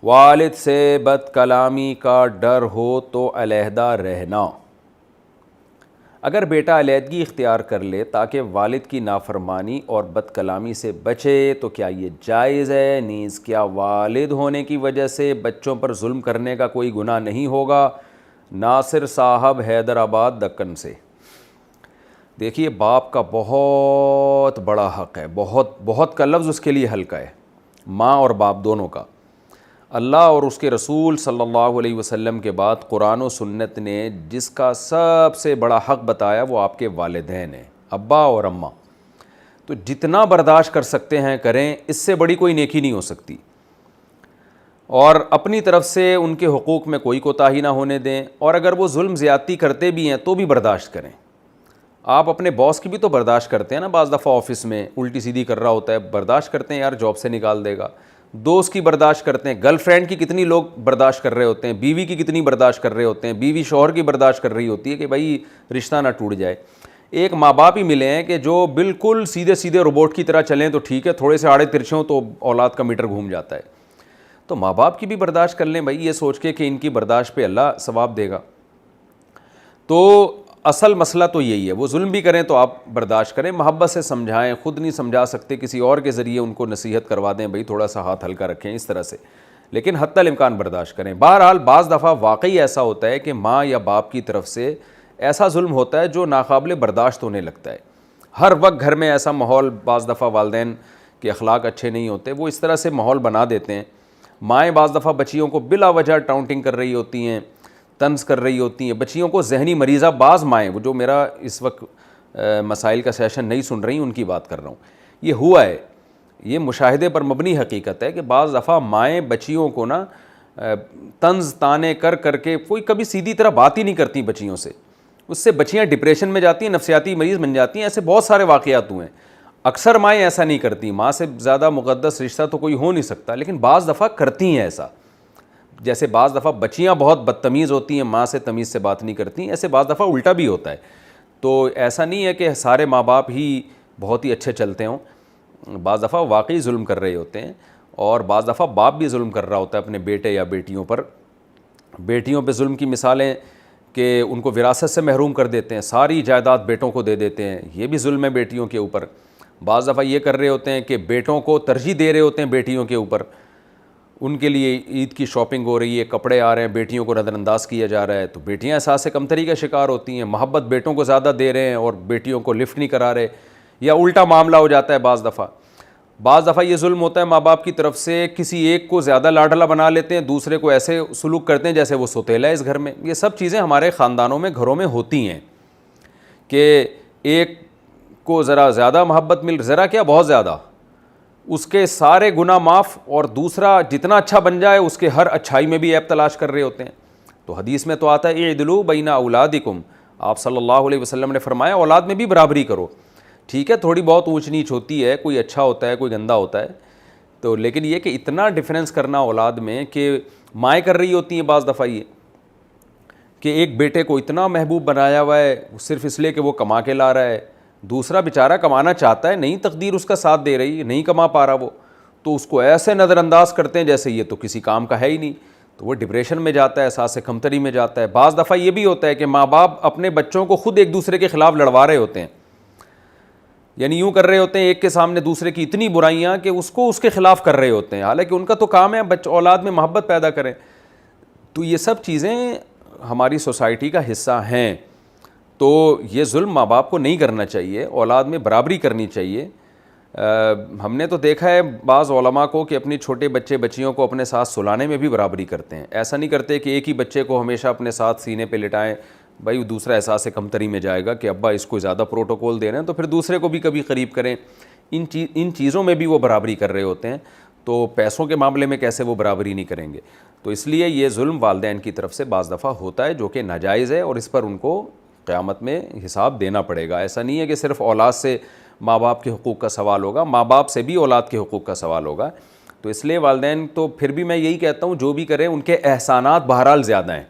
والد سے بد کلامی کا ڈر ہو تو علیحدہ رہنا۔ اگر بیٹا علیحدگی اختیار کر لے تاکہ والد کی نافرمانی اور بد کلامی سے بچے تو کیا یہ جائز ہے؟ نیز کیا والد ہونے کی وجہ سے بچوں پر ظلم کرنے کا کوئی گناہ نہیں ہوگا؟ ناصر صاحب حیدرآباد دکن سے۔ دیکھیے باپ کا بہت بڑا حق ہے، بہت کا لفظ اس کے لیے ہلکا ہے، ماں اور باپ دونوں کا۔ اللہ اور اس کے رسول صلی اللہ علیہ وسلم کے بعد قرآن و سنت نے جس کا سب سے بڑا حق بتایا وہ آپ کے والدین ہیں، ابا اور اماں۔ تو جتنا برداشت کر سکتے ہیں کریں، اس سے بڑی کوئی نیکی نہیں ہو سکتی۔ اور اپنی طرف سے ان کے حقوق میں کوئی کوتاہی نہ ہونے دیں، اور اگر وہ ظلم زیادتی کرتے بھی ہیں تو بھی برداشت کریں۔ آپ اپنے باس کی بھی تو برداشت کرتے ہیں نا، بعض دفعہ آفس میں الٹی سیدھی کر رہا ہوتا ہے، برداشت کرتے ہیں یار جاب سے نکال دے گا۔ دوست کی برداشت کرتے ہیں، گرل فرینڈ کی کتنی لوگ برداشت کر رہے ہوتے ہیں، بیوی کی کتنی برداشت کر رہے ہوتے ہیں، بیوی شوہر کی برداشت کر رہی ہوتی ہے کہ بھائی رشتہ نہ ٹوٹ جائے۔ ایک ماں باپ ہی ملے ہیں کہ جو بالکل سیدھے سیدھے روبوٹ کی طرح چلیں تو ٹھیک ہے، تھوڑے سے آڑے ترچھے ہوں تو اولاد کا میٹر گھوم جاتا ہے۔ تو ماں باپ کی بھی برداشت کر لیں بھائی، یہ سوچ کے کہ ان کی برداشت پہ اللہ ثواب دے گا۔ تو اصل مسئلہ تو یہی ہے، وہ ظلم بھی کریں تو آپ برداشت کریں، محبت سے سمجھائیں، خود نہیں سمجھا سکتے کسی اور کے ذریعے ان کو نصیحت کروا دیں، بھائی تھوڑا سا ہاتھ ہلکا رکھیں اس طرح سے، لیکن حتی الامکان برداشت کریں۔ بہرحال بعض دفعہ واقعی ایسا ہوتا ہے کہ ماں یا باپ کی طرف سے ایسا ظلم ہوتا ہے جو ناقابل برداشت ہونے لگتا ہے۔ ہر وقت گھر میں ایسا ماحول، بعض دفعہ والدین کے اخلاق اچھے نہیں ہوتے، وہ اس طرح سے ماحول بنا دیتے ہیں۔ مائیں بعض دفعہ بچیوں کو بلا وجہ ٹاؤنٹنگ کر رہی ہوتی ہیں، طنز کر رہی ہوتی ہیں، بچیوں کو ذہنی مریضہ بعض مائیں، وہ جو میرا اس وقت مسائل کا سیشن نہیں سن رہی ان کی بات کر رہا ہوں، یہ ہوا ہے، یہ مشاہدے پر مبنی حقیقت ہے کہ بعض دفعہ مائیں بچیوں کو نا طنز طانے کر کر کے، کوئی کبھی سیدھی طرح بات ہی نہیں کرتی بچیوں سے، اس سے بچیاں ڈپریشن میں جاتی ہیں، نفسیاتی مریض بن جاتی ہیں۔ ایسے بہت سارے واقعات ہوئے ہیں۔ اکثر مائیں ایسا نہیں کرتی، ماں سے زیادہ مقدس رشتہ تو کوئی ہو نہیں سکتا، لیکن بعض دفعہ کرتی ہیں ایسا۔ جیسے بعض دفعہ بچیاں بہت بدتمیز ہوتی ہیں، ماں سے تمیز سے بات نہیں کرتی، ایسے بعض دفعہ الٹا بھی ہوتا ہے۔ تو ایسا نہیں ہے کہ سارے ماں باپ ہی بہت ہی اچھے چلتے ہوں، بعض دفعہ واقعی ظلم کر رہے ہوتے ہیں، اور بعض دفعہ باپ بھی ظلم کر رہا ہوتا ہے اپنے بیٹے یا بیٹیوں پر۔ بیٹیوں پہ ظلم کی مثالیں کہ ان کو وراثت سے محروم کر دیتے ہیں، ساری جائیداد بیٹوں کو دے دیتے ہیں، یہ بھی ظلم ہے بیٹیوں کے اوپر۔ بعض دفعہ یہ کر رہے ہوتے ہیں کہ بیٹوں کو ترجیح دے رہے ہوتے ہیں بیٹیوں کے اوپر، ان کے لیے عید کی شاپنگ ہو رہی ہے، کپڑے آ رہے ہیں، بیٹیوں کو نظر انداز کیا جا رہا ہے، تو بیٹیاں احساس کمتری کا شکار ہوتی ہیں، محبت بیٹوں کو زیادہ دے رہے ہیں اور بیٹیوں کو لفٹ نہیں کرا رہے، یا الٹا معاملہ ہو جاتا ہے بعض دفعہ یہ ظلم ہوتا ہے ماں باپ کی طرف سے، کسی ایک کو زیادہ لاڈلا بنا لیتے ہیں، دوسرے کو ایسے سلوک کرتے ہیں جیسے وہ سوتیلا ہے اس گھر میں۔ یہ سب چیزیں ہمارے خاندانوں میں، گھروں میں ہوتی ہیں کہ ایک کو ذرا زیادہ محبت ذرا کیا بہت زیادہ، اس کے سارے گناہ معاف، اور دوسرا جتنا اچھا بن جائے اس کے ہر اچھائی میں بھی عیب تلاش کر رہے ہوتے ہیں۔ تو حدیث میں تو آتا ہے اعدلوا بین اولادکم، آپ صلی اللہ علیہ وسلم نے فرمایا اولاد میں بھی برابری کرو۔ ٹھیک ہے تھوڑی بہت اونچ نیچ ہوتی ہے، کوئی اچھا ہوتا ہے کوئی گندا ہوتا ہے، تو لیکن یہ کہ اتنا ڈفرینس کرنا اولاد میں، کہ مائیں کر رہی ہوتی ہیں بعض دفعہ یہ کہ ایک بیٹے کو اتنا محبوب بنایا ہوا ہے صرف اس لیے کہ وہ کما کے لا رہا ہے، دوسرا بیچارہ کمانا چاہتا ہے، نہیں تقدیر اس کا ساتھ دے رہی، نہیں کما پا رہا وہ، تو اس کو ایسے نظر انداز کرتے ہیں جیسے یہ تو کسی کام کا ہے ہی نہیں، تو وہ ڈپریشن میں جاتا ہے، احساس کمتری میں جاتا ہے۔ بعض دفعہ یہ بھی ہوتا ہے کہ ماں باپ اپنے بچوں کو خود ایک دوسرے کے خلاف لڑوا رہے ہوتے ہیں، یعنی یوں کر رہے ہوتے ہیں ایک کے سامنے دوسرے کی اتنی برائیاں کہ اس کو اس کے خلاف کر رہے ہوتے ہیں، حالانکہ ان کا تو کام ہے اولاد میں محبت پیدا کریں۔ تو یہ سب چیزیں ہماری سوسائٹی کا حصہ ہیں، تو یہ ظلم ماں باپ کو نہیں کرنا چاہیے، اولاد میں برابری کرنی چاہیے۔ ہم نے تو دیکھا ہے بعض علماء کو کہ اپنی چھوٹے بچے بچیوں کو اپنے ساتھ سلانے میں بھی برابری کرتے ہیں، ایسا نہیں کرتے کہ ایک ہی بچے کو ہمیشہ اپنے ساتھ سینے پہ لٹائیں، بھائی دوسرا احساس کمتری میں جائے گا کہ ابا اس کو زیادہ پروٹوکول دے رہے ہیں، تو پھر دوسرے کو بھی کبھی قریب کریں۔ ان چیزوں میں بھی وہ برابری کر رہے ہوتے ہیں، تو پیسوں کے معاملے میں کیسے وہ برابری نہیں کریں گے؟ تو اس لیے یہ ظلم والدین کی طرف سے بعض دفعہ ہوتا ہے جو کہ ناجائز ہے، اور اس پر ان کو قیامت میں حساب دینا پڑے گا۔ ایسا نہیں ہے کہ صرف اولاد سے ماں باپ کے حقوق کا سوال ہوگا، ماں باپ سے بھی اولاد کے حقوق کا سوال ہوگا۔ تو اس لیے والدین تو پھر بھی میں یہی کہتا ہوں جو بھی کریں ان کے احسانات بہرحال زیادہ ہیں،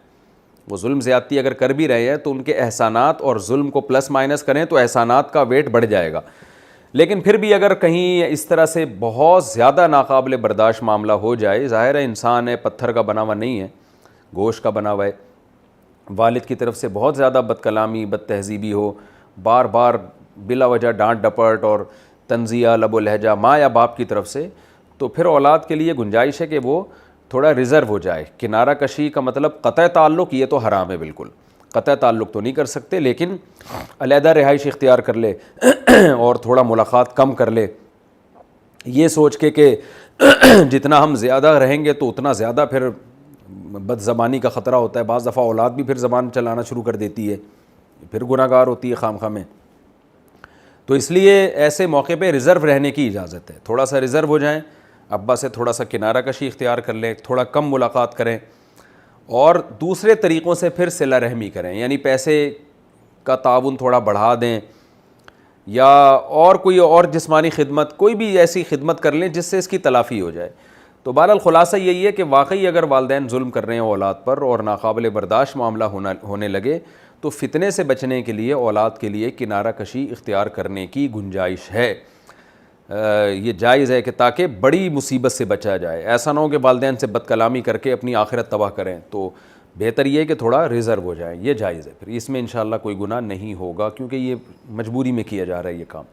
وہ ظلم زیادتی اگر کر بھی رہے ہیں تو ان کے احسانات اور ظلم کو پلس مائنس کریں تو احسانات کا ویٹ بڑھ جائے گا، لیکن پھر بھی اگر کہیں اس طرح سے بہت زیادہ ناقابل برداشت معاملہ ہو جائے، ظاہر ہے انسان ہے، پتھر کا بنا ہوا نہیں ہے، گوشت کا بنا ہوا ہے، والد کی طرف سے بہت زیادہ بد کلامی، بد تہذیبی ہو، بار بار بلا وجہ ڈانٹ ڈپٹ اور طنزیہ لب و لہجہ ماں یا باپ کی طرف سے، تو پھر اولاد کے لیے گنجائش ہے کہ وہ تھوڑا ریزرو ہو جائے۔ کنارہ کشی کا مطلب قطع تعلق، یہ تو حرام ہے، بالکل قطع تعلق تو نہیں کر سکتے، لیکن علیحدہ رہائش اختیار کر لے اور تھوڑا ملاقات کم کر لے، یہ سوچ کے کہ جتنا ہم زیادہ رہیں گے تو اتنا زیادہ پھر بد زبانی کا خطرہ ہوتا ہے، بعض دفعہ اولاد بھی پھر زبان چلانا شروع کر دیتی ہے، پھر گناہ گار ہوتی ہے خام خواہ میں۔ تو اس لیے ایسے موقع پہ ریزرو رہنے کی اجازت ہے، تھوڑا سا ریزرو ہو جائیں، ابا سے تھوڑا سا کنارہ کشی اختیار کر لیں، تھوڑا کم ملاقات کریں، اور دوسرے طریقوں سے پھر صلہ رحمی کریں، یعنی پیسے کا تعاون تھوڑا بڑھا دیں، یا اور کوئی اور جسمانی خدمت، کوئی بھی ایسی خدمت کر لیں جس سے اس کی تلافی ہو جائے۔ تو بہرحال خلاصہ یہی ہے کہ واقعی اگر والدین ظلم کر رہے ہیں اولاد پر اور ناقابل برداشت معاملہ ہونے لگے تو فتنے سے بچنے کے لیے اولاد کے لیے کنارہ کشی اختیار کرنے کی گنجائش ہے، یہ جائز ہے کہ تاکہ بڑی مصیبت سے بچا جائے۔ ایسا نہ ہو کہ والدین سے بد کلامی کر کے اپنی آخرت تباہ کریں، تو بہتر یہ ہے کہ تھوڑا ریزرو ہو جائیں، یہ جائز ہے، پھر اس میں انشاءاللہ کوئی گناہ نہیں ہوگا، کیونکہ یہ مجبوری میں کیا جا رہا ہے یہ کام۔